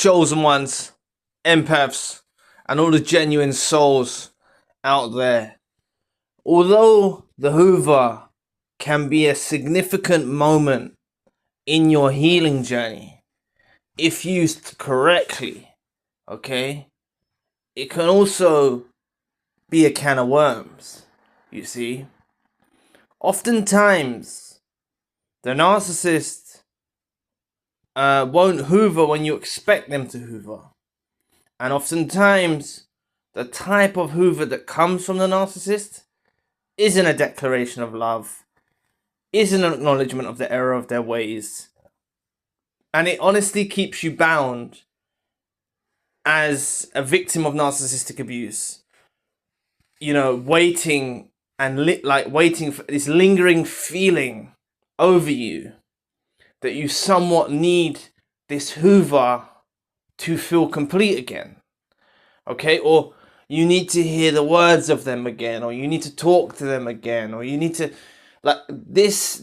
chosen ones, empaths, and all the genuine souls out there. Although the Hoover can be a significant moment in your healing journey, if used correctly, okay, it can also be a can of worms, you see. Oftentimes, the narcissist won't Hoover when you expect them to Hoover. And oftentimes, the type of Hoover that comes from the narcissist isn't a declaration of love, isn't an acknowledgement of the error of their ways. And it honestly keeps you bound as a victim of narcissistic abuse. You know, waiting and waiting for this lingering feeling over you that you somewhat need this Hoover to feel complete again. Okay? Or you need to hear the words of them again, or you need to talk to them again, or you need to, like, this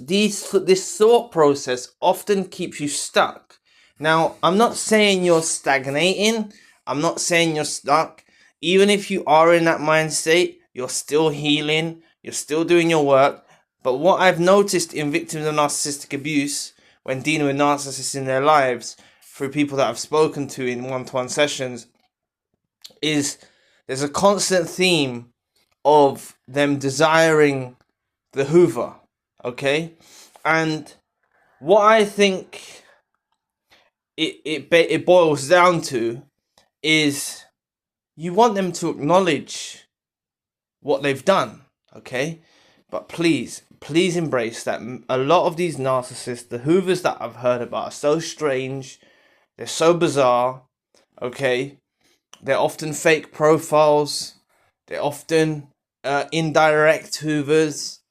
thought process often keeps you stuck. Now, I'm not saying you're stagnating. I'm not saying you're stuck. Even if you are in that mind state, you're still healing. You're still doing your work. But what I've noticed in victims of narcissistic abuse, when dealing with narcissists in their lives, through people that I've spoken to in one-to-one sessions, is there's a constant theme of them desiring the Hoover, okay? And what I think it boils down to is you want them to acknowledge what they've done, okay? But please embrace that a lot of these narcissists, the Hoovers that I've heard about, are so strange, they're so bizarre, okay? They're often fake profiles. They're often indirect Hoovers,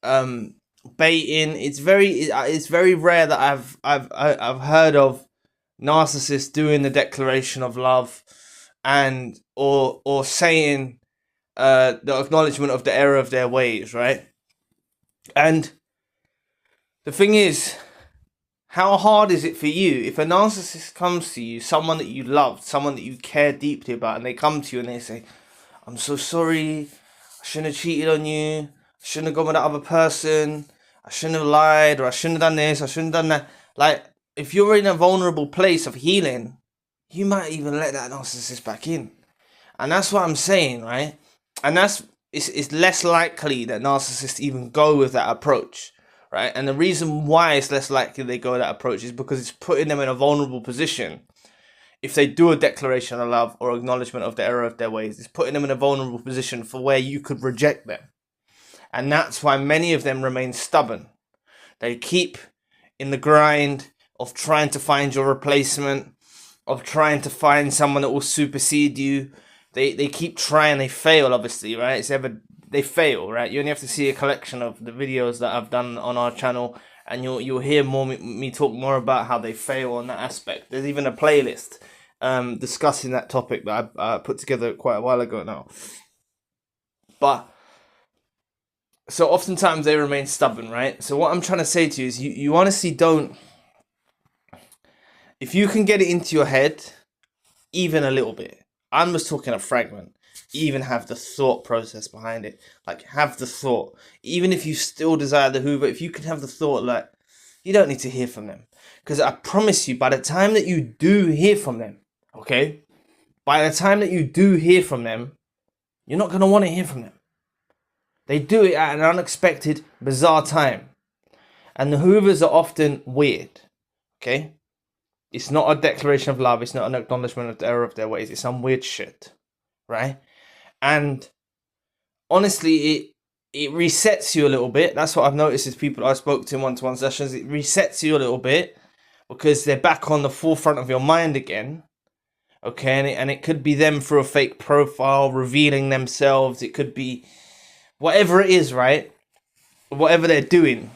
baiting. It's very rare that I've heard of narcissists doing the declaration of love, and or saying the acknowledgement of the error of their ways, right? And the thing is, how hard is it for you if a narcissist comes to you, someone that you love, someone that you care deeply about, and they come to you and they say, I'm so sorry, I shouldn't have cheated on you, I shouldn't have gone with that other person, I shouldn't have lied, or I shouldn't have done this, I shouldn't have done that. Like, if you're in a vulnerable place of healing, you might even let that narcissist back in. And that's what I'm saying, right? And it's less likely that narcissists even go with that approach. Right, and the reason why it's less likely they go that approach is because it's putting them in a vulnerable position. If they do a declaration of love or acknowledgement of the error of their ways, it's putting them in a vulnerable position for where you could reject them. And that's why many of them remain stubborn. They keep in the grind of trying to find your replacement, of trying to find someone that will supersede you. They keep trying, they fail, obviously, right? They fail, right? You only have to see a collection of the videos that I've done on our channel, and you'll hear me talk more about how they fail on that aspect. There's even a playlist discussing that topic that I put together quite a while ago now. But so oftentimes they remain stubborn, right? So what I'm trying to say to you is you honestly don't, if you can get it into your head, even a little bit, I'm just talking a fragment, even have the thought process behind it. Like, have the thought. Even if you still desire the Hoover, if you can have the thought, like, you don't need to hear from them. Because I promise you, by the time that you do hear from them, okay? By the time that you do hear from them, you're not going to want to hear from them. They do it at an unexpected, bizarre time. And the Hoovers are often weird, okay? It's not a declaration of love. It's not an acknowledgement of the error of their ways. It's some weird shit, right? And honestly, it resets you a little bit. That's what I've noticed is people I spoke to in one-to-one sessions. It resets you a little bit because they're back on the forefront of your mind again. Okay, and it could be them through a fake profile, revealing themselves. It could be whatever it is, right? Whatever they're doing.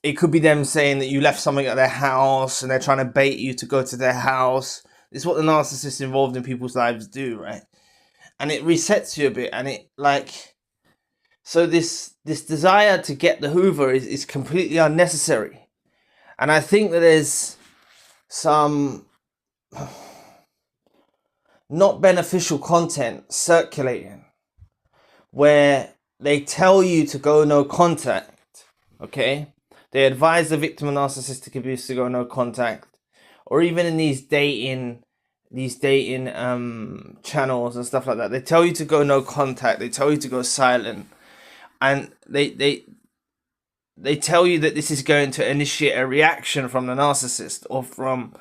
It could be them saying that you left something at their house and they're trying to bait you to go to their house. It's what the narcissists involved in people's lives do, right? And it resets you a bit, and it, like, so this desire to get the Hoover is completely unnecessary. And I think that there's some not beneficial content circulating where they tell you to go no contact, okay? They advise the victim of narcissistic abuse to go no contact, or even in these dating channels and stuff like that, they tell you to go no contact, they tell you to go silent, and they tell you that this is going to initiate a reaction from the narcissist or from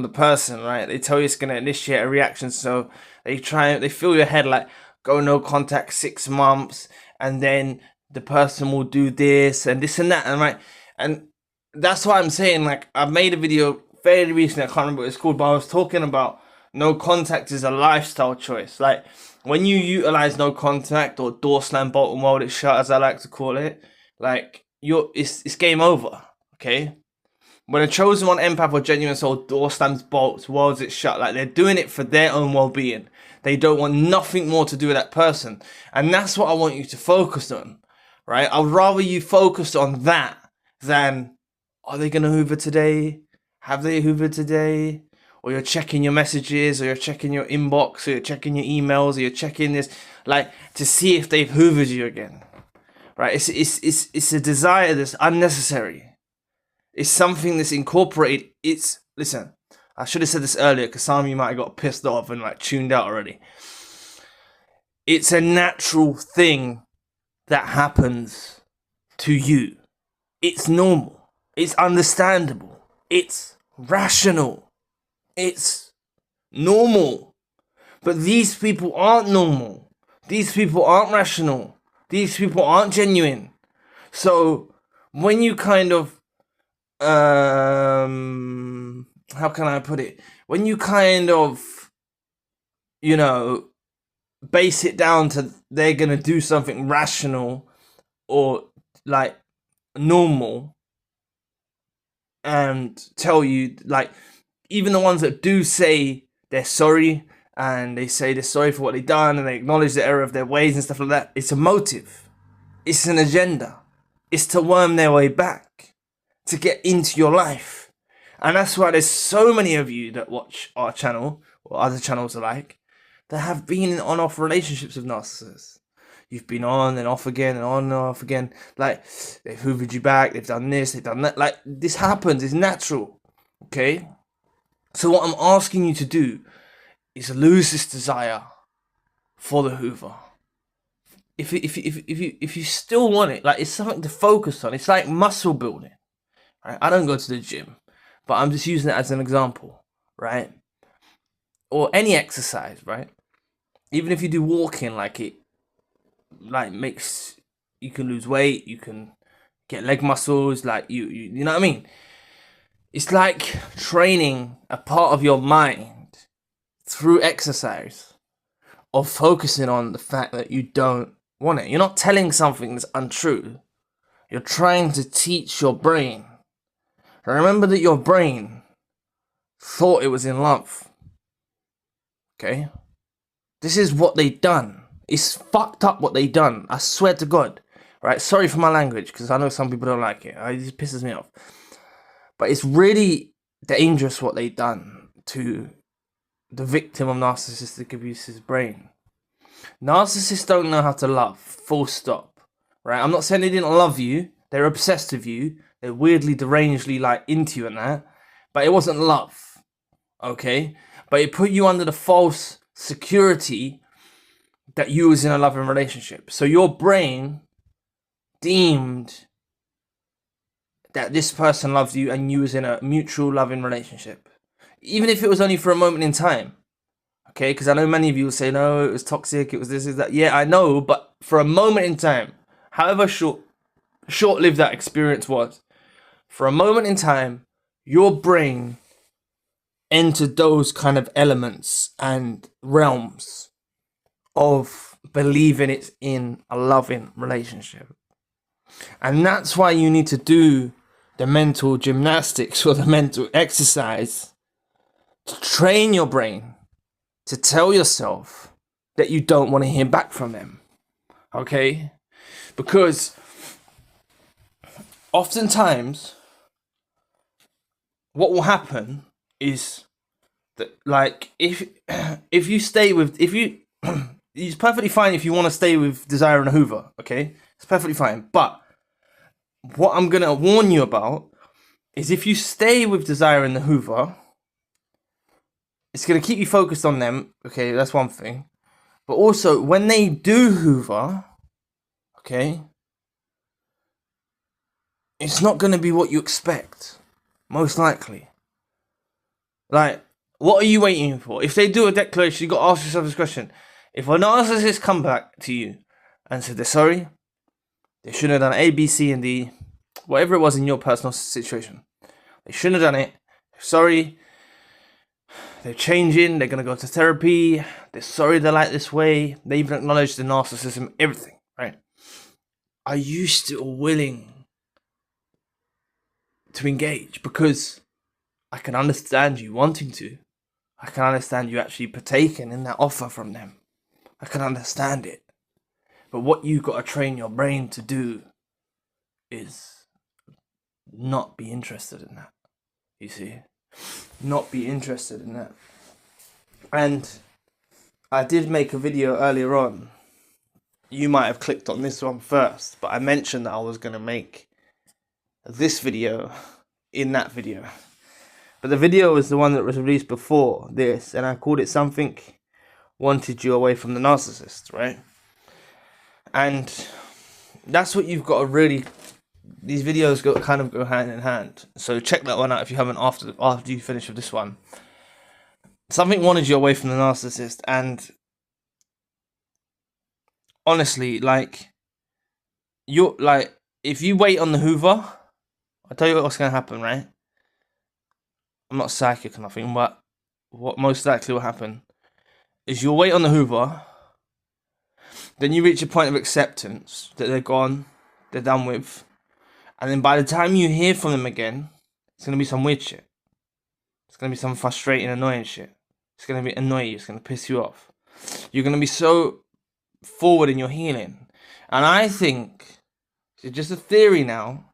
the person, right? They tell you it's going to initiate a reaction, so they fill your head like, go no contact 6 months, and then the person will do this and this and that, and right, and that's why I'm saying, like, I've made a video fairly recently, I can't remember what it's called, but I was talking about no contact is a lifestyle choice. Like, when you utilize no contact, or door slam, bolt and weld it shut, as I like to call it, like, it's game over, okay? When a chosen one, empath, or genuine soul door slams, bolts, welds it shut, like, they're doing it for their own well-being. They don't want nothing more to do with that person. And that's what I want you to focus on, right? I'd rather you focus on that than, are they going to Hoover today? Have they Hoovered today? Or you're checking your messages, or you're checking your inbox, or you're checking your emails, or you're checking this, like, to see if they've Hoovered you again, right? It's a desire that's unnecessary. It's something that's incorporated. Listen, I should have said this earlier, because some of you might have got pissed off and like tuned out already. It's a natural thing that happens to you. It's normal. It's understandable. It's rational. It's normal. But these people aren't normal. These people aren't rational. These people aren't genuine. So when you kind of how can I put it? When you kind of, you know, base it down to they're gonna do something rational or like normal, and tell you, like, even the ones that do say they're sorry, and they say they're sorry for what they've done, and they acknowledge the error of their ways and stuff like that, it's a motive. It's an agenda. It's to worm their way back, to get into your life. And that's why there's so many of you that watch our channel, or other channels alike, that have been in on-off relationships with narcissists. You've been on and off again, and on and off again. Like, they've hoovered you back, they've done this, they've done that. Like, this happens, it's natural, okay? So what I'm asking you to do is lose this desire for the Hoover. If you still want it, like, it's something to focus on. It's like muscle building, right? I don't go to the gym, but I'm just using it as an example, right? Or any exercise, right? Even if you do walking, like, it like makes you can lose weight, you can get leg muscles, like you know what I mean? It's like training a part of your mind through exercise, of focusing on the fact that you don't want it. You're not telling something that's untrue. You're trying to teach your brain. Remember that your brain thought it was in love. Okay? This is what they done. It's fucked up what they done. I swear to God. Right? Sorry for my language, because I know some people don't like it. It just pisses me off. But it's really dangerous what they done to the victim of narcissistic abuse's brain. Narcissists don't know how to love. Full stop. Right? I'm not saying they didn't love you. They're obsessed with you. They're weirdly, derangedly, like, into you and that. But it wasn't love. Okay? But it put you under the false security that you was in a loving relationship. So your brain deemed that this person loved you and you was in a mutual loving relationship. Even if it was only for a moment in time. Okay? Because I know many of you will say, no, it was toxic, it was this, it was that. Yeah, I know, but for a moment in time, however short-lived that experience was, for a moment in time, your brain entered those kind of elements and realms of believing it's in a loving relationship. And that's why you need to do the mental gymnastics, or the mental exercise, to train your brain to tell yourself that you don't want to hear back from them. Okay? Because oftentimes what will happen is that, like, if you stay with, it's perfectly fine if you want to stay with Desire and Hoover, okay? It's perfectly fine. But what I'm gonna warn you about is if you stay with Desire and the Hoover, it's gonna keep you focused on them, okay? That's one thing. But also, when they do Hoover, okay, it's not gonna be what you expect, most likely. Like, what are you waiting for? If they do a declaration, you got to ask yourself this question. If a narcissist come back to you and said they're sorry, they shouldn't have done A, B, C, and D, whatever it was in your personal situation, they shouldn't have done it. They're sorry. They're changing. They're going to go to therapy. They're sorry they're like this way. They even acknowledge the narcissism, everything, right? Are you still willing to engage? Because I can understand you wanting to. I can understand you actually partaking in that offer from them. I can understand it. But what you've got to train your brain to do is not be interested in that. You see? Not be interested in that. And I did make a video earlier on. You might have clicked on this one first, but I mentioned that I was going to make this video in that video. But the video was the one that was released before this, and I called it something wanted you away from the narcissist, right? And that's what you've got to really, these videos kind of go hand in hand. So check that one out if you haven't after you finish with this one. Something wanted you away from the narcissist, and honestly, like, you're like, if you wait on the Hoover, I'll tell you what's going to happen, right? I'm not psychic or nothing, but what most likely will happen is you'll wait on the Hoover, then you reach a point of acceptance that they're gone, they're done with, and then by the time you hear from them again, it's going to be some weird shit. It's going to be some frustrating, annoying shit. It's going to be annoy you, it's going to piss you off. You're going to be so forward in your healing. And I think, it's just a theory now,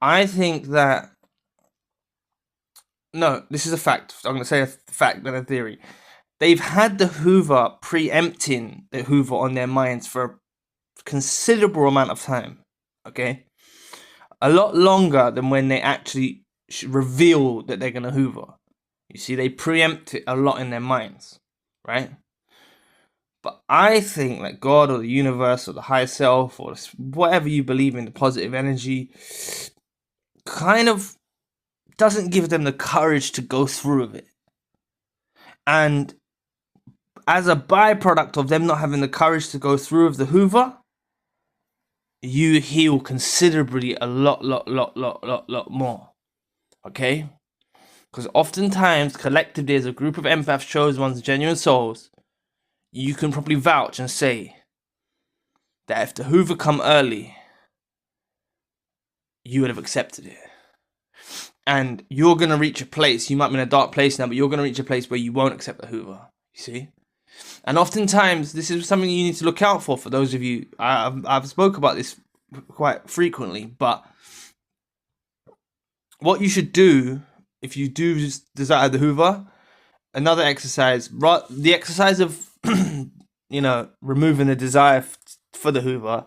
I think that, no, this is a fact. I'm going to say a fact than a theory. They've had the Hoover preempting the Hoover on their minds for a considerable amount of time. Okay? A lot longer than when they actually reveal that they're going to Hoover. You see, they preempt it a lot in their minds. Right? But I think that God or the universe or the higher self or whatever you believe in, the positive energy, kind of doesn't give them the courage to go through with it. And as a byproduct of them not having the courage to go through with the Hoover, you heal considerably a lot more. Okay? Because oftentimes, collectively, as a group of empaths, chosen ones, genuine souls, you can probably vouch and say that if the Hoover come early, you would have accepted it. And you're going to reach a place, you might be in a dark place now, but you're going to reach a place where you won't accept the Hoover, you see? And oftentimes, this is something you need to look out for those of you, I've spoke about this quite frequently, but what you should do, if you do desire the Hoover, another exercise, the exercise of, removing the desire for the Hoover,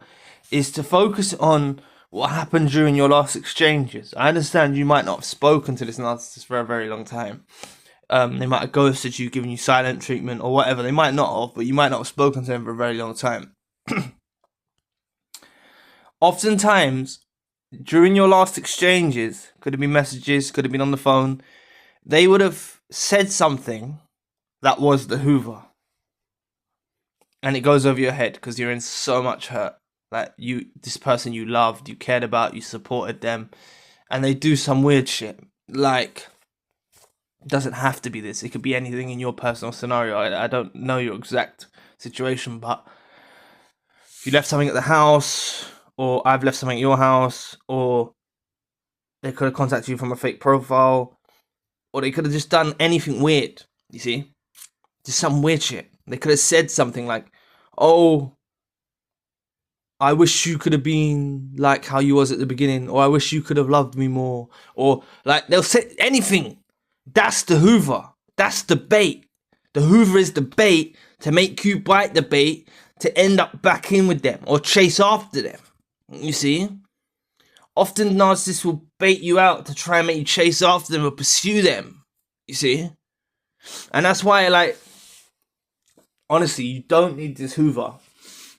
is to focus on what happened during your last exchanges. I understand you might not have spoken to this narcissist for a very long time. They might have ghosted you, given you silent treatment or whatever. They might not have, but you might not have spoken to them for a very long time. Oftentimes, during your last exchanges, could have been messages, could have been on the phone, they would have said something that was the Hoover. And it goes over your head because you're in so much hurt. Like, this person you loved, you cared about, you supported them, and they do some weird shit. Like, it doesn't have to be this. It could be anything in your personal scenario. I don't know your exact situation, but if you left something at the house, or I've left something at your house, or they could have contacted you from a fake profile, or they could have just done anything weird, you see? Just some weird shit. They could have said something like, oh, I wish you could have been like how you was at the beginning, or I wish you could have loved me more, or like they'll say anything, That's the Hoover. That's the bait. The Hoover is the bait to make you bite the bait to end up back in with them or chase after them. You see? Often narcissists will bait you out to try and make you chase after them or pursue them. You see? And that's why, like, honestly, you don't need this Hoover.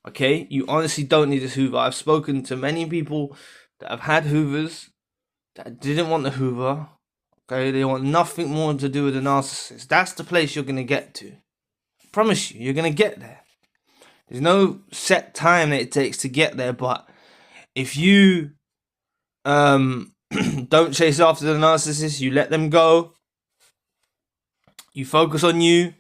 Okay? You honestly don't need this Hoover. I've spoken to many people that have had Hoovers that didn't want the Hoover. Okay? They want nothing more to do with the narcissist. That's the place you're going to get to. I promise you, you're going to get there. There's no set time that it takes to get there, but if you don't chase after the narcissist, you let them go, you focus on you,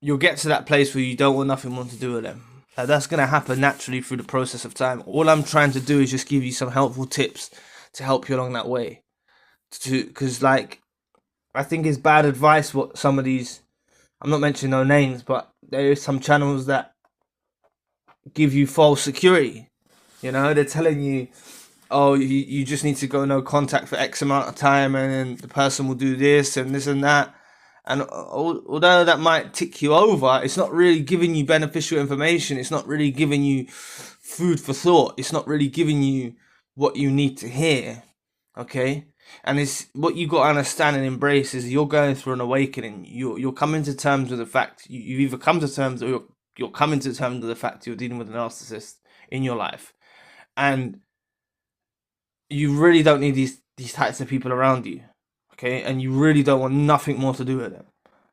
you'll get to that place where you don't want nothing more to do with them. That's going to happen naturally through the process of time. All I'm trying to do is just give you some helpful tips to help you along that way. Because, like, I think it's bad advice what some of these, I'm not mentioning no names, but there is some channels that give you false security. You know, they're telling you, oh, you just need to go no contact for X amount of time and then the person will do this and this and that. And although that might tick you over, it's not really giving you beneficial information. It's not really giving you food for thought. It's not really giving you what you need to hear. Okay? And it's what you got to understand and embrace is you're going through an awakening. You're coming to terms with the fact, you've either come to terms or you're coming to terms with the fact you're dealing with a narcissist in your life. And you really don't need these types of people around you. Okay? And you really don't want nothing more to do with them.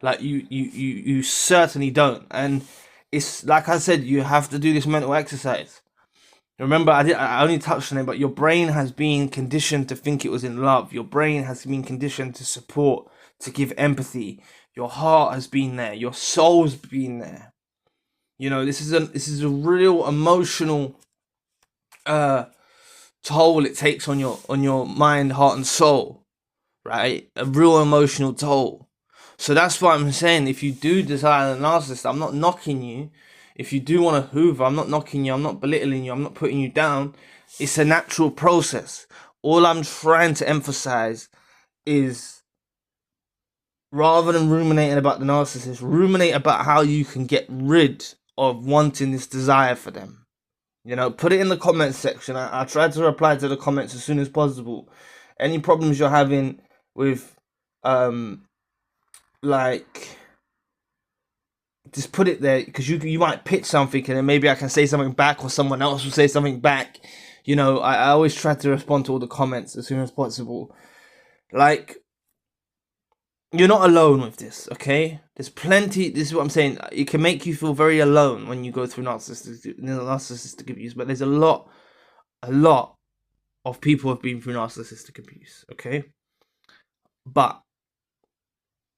Like, you certainly don't. And it's like I said, you have to do this mental exercise. Remember, I only touched on it, but your brain has been conditioned to think it was in love. Your brain has been conditioned to support, to give empathy. Your heart has been there. Your soul's been there. You know, this is a real emotional toll it takes on your mind, heart, and soul, right? A real emotional toll. So that's what I'm saying. If you do desire a narcissist, I'm not knocking you. If you do want a Hoover, I'm not knocking you, I'm not belittling you, I'm not putting you down. It's a natural process. All I'm trying to emphasize is, rather than ruminating about the narcissist, ruminate about how you can get rid of wanting this desire for them. You know, put it in the comments section. I tried to reply to the comments as soon as possible. Any problems you're having with, like, just put it there, because you might pitch something and then maybe I can say something back or someone else will say something back. You know, I always try to respond to all the comments as soon as possible. Like, you're not alone with this, okay? There's plenty, this is what I'm saying, it can make you feel very alone when you go through narcissistic abuse, but there's a lot of people who have been through narcissistic abuse, okay? But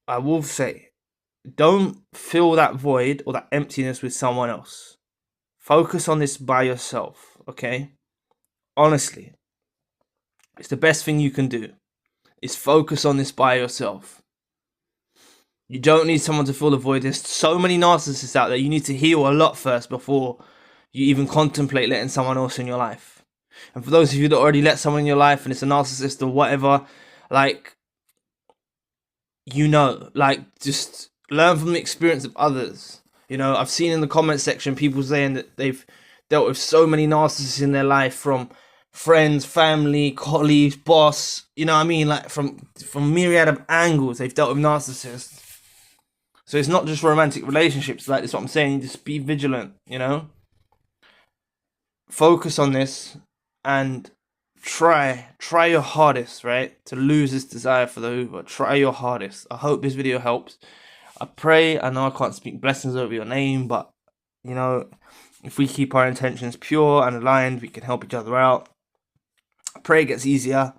I will say, don't fill that void or that emptiness with someone else. Focus on this by yourself, okay? Honestly, it's the best thing you can do. Is focus on this by yourself. You don't need someone to fill the void. There's so many narcissists out there. You need to heal a lot first before you even contemplate letting someone else in your life. And for those of you that already let someone in your life and it's a narcissist or whatever, like, you know, like, just learn from the experience of others. You know, I've seen in the comment section people saying that they've dealt with so many narcissists in their life, from friends, family, colleagues, boss, you know what I mean? Like, from myriad of angles, they've dealt with narcissists. So it's not just romantic relationships, like, that's what I'm saying. Just be vigilant, you know? Focus on this and try your hardest, right? To lose this desire for the Hoover. Try your hardest. I hope this video helps. I pray, I know I can't speak blessings over your name, but, you know, if we keep our intentions pure and aligned, we can help each other out. I pray it gets easier.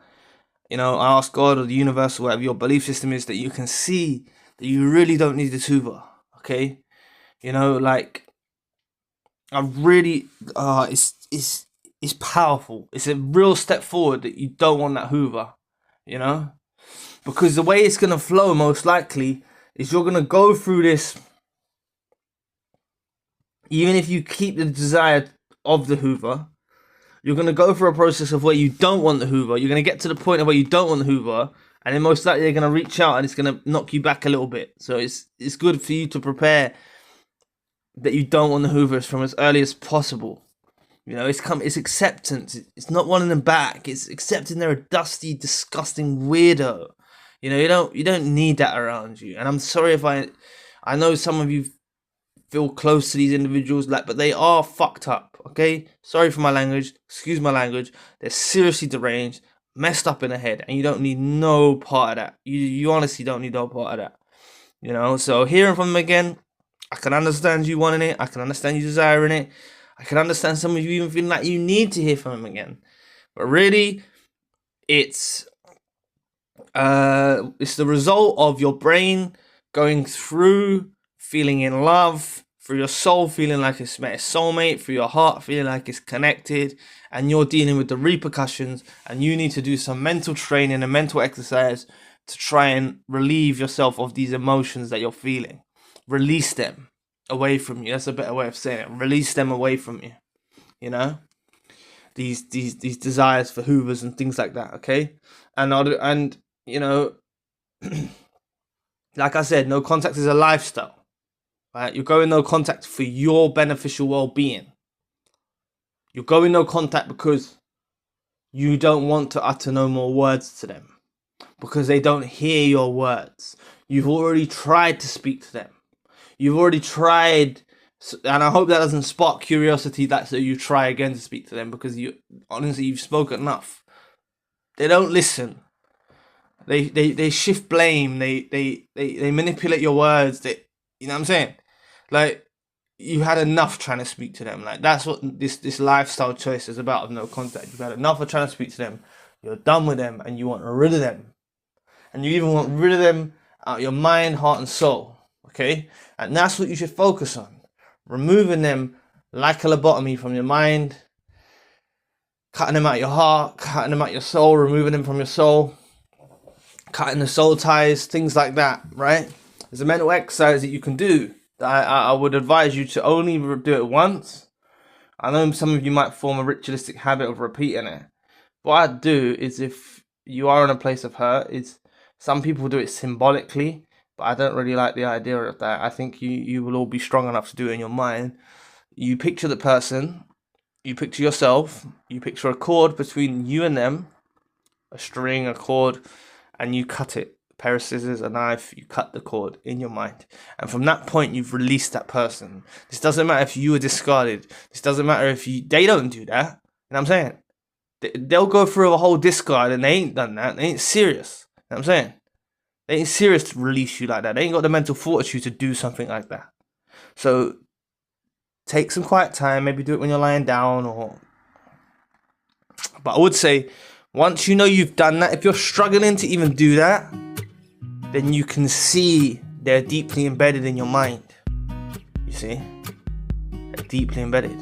You know, I ask God or the universe or whatever your belief system is, that you can see that you really don't need this Hoover, okay? You know, like, I really, it's powerful. It's a real step forward that you don't want that Hoover, you know? Because the way it's going to flow, most likely, is you're going to go through this, even if you keep the desire of the Hoover, you're going to go through a process of where you don't want the Hoover. You're going to get to the point of where you don't want the Hoover, and then most likely they're going to reach out and it's going to knock you back a little bit. So it's good for you to prepare that you don't want the Hoovers from as early as possible. You know, it's acceptance. It's not wanting them back. It's accepting they're a dusty, disgusting weirdo. You know, you don't need that around you. And I'm sorry if I know some of you feel close to these individuals, but they are fucked up, okay? Sorry for my language, excuse my language. They're seriously deranged, messed up in the head, and you don't need no part of that. You honestly don't need no part of that. You know, so hearing from them again, I can understand you wanting it, I can understand you desiring it, I can understand some of you even feeling like you need to hear from them again. But really, it's the result of your brain going through feeling in love, for your soul feeling like it's met its soulmate, for your heart feeling like it's connected, and you're dealing with the repercussions, and you need to do some mental training and mental exercise to try and relieve yourself of these emotions that you're feeling. Release them away from you. That's a better way of saying it. Release them away from you. You know, these desires for Hoovers and things like that. Okay, and you know, like I said, no contact is a lifestyle. Right? You're going no contact for your beneficial well-being. You're going no contact because you don't want to utter no more words to them, because they don't hear your words. You've already tried to speak to them. You've already tried, and I hope that doesn't spark curiosity that so you try again to speak to them, because you've spoken enough. They don't listen. They shift blame. They manipulate your words. You know what I'm saying? Like, you had enough trying to speak to them. Like, that's what this lifestyle choice is about, of no contact. You've had enough of trying to speak to them. You're done with them, and you want rid of them. And you even want rid of them out of your mind, heart, and soul. Okay? And that's what you should focus on. Removing them like a lobotomy from your mind, cutting them out of your heart, cutting them out of your soul, removing them from your soul, cutting the soul ties, things like that, right? There's a mental exercise that you can do that I would advise you to only do it once. I know some of you might form a ritualistic habit of repeating it. What I'd do is, if you are in a place of hurt, is some people do it symbolically, but I don't really like the idea of that. I think you will all be strong enough to do it in your mind. You picture the person, you picture yourself, you picture a cord between you and them, a string, a cord, and you cut it. A pair of scissors, a knife, you cut the cord in your mind. And from that point, you've released that person. This doesn't matter if you were discarded. This doesn't matter if they don't do that. You know what I'm saying? They'll go through a whole discard and they ain't done that. They ain't serious. You know what I'm saying? They ain't serious to release you like that. They ain't got the mental fortitude to do something like that. So take some quiet time. Maybe do it when you're lying down. But I would say, once you know you've done that, if you're struggling to even do that, then you can see they're deeply embedded in your mind. You see? They're deeply embedded.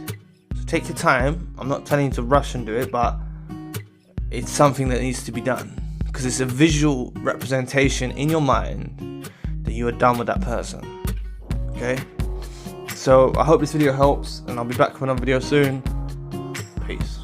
So take your time. I'm not telling you to rush and do it, but it's something that needs to be done. Because it's a visual representation in your mind that you are done with that person. Okay? So I hope this video helps, and I'll be back with another video soon. Peace.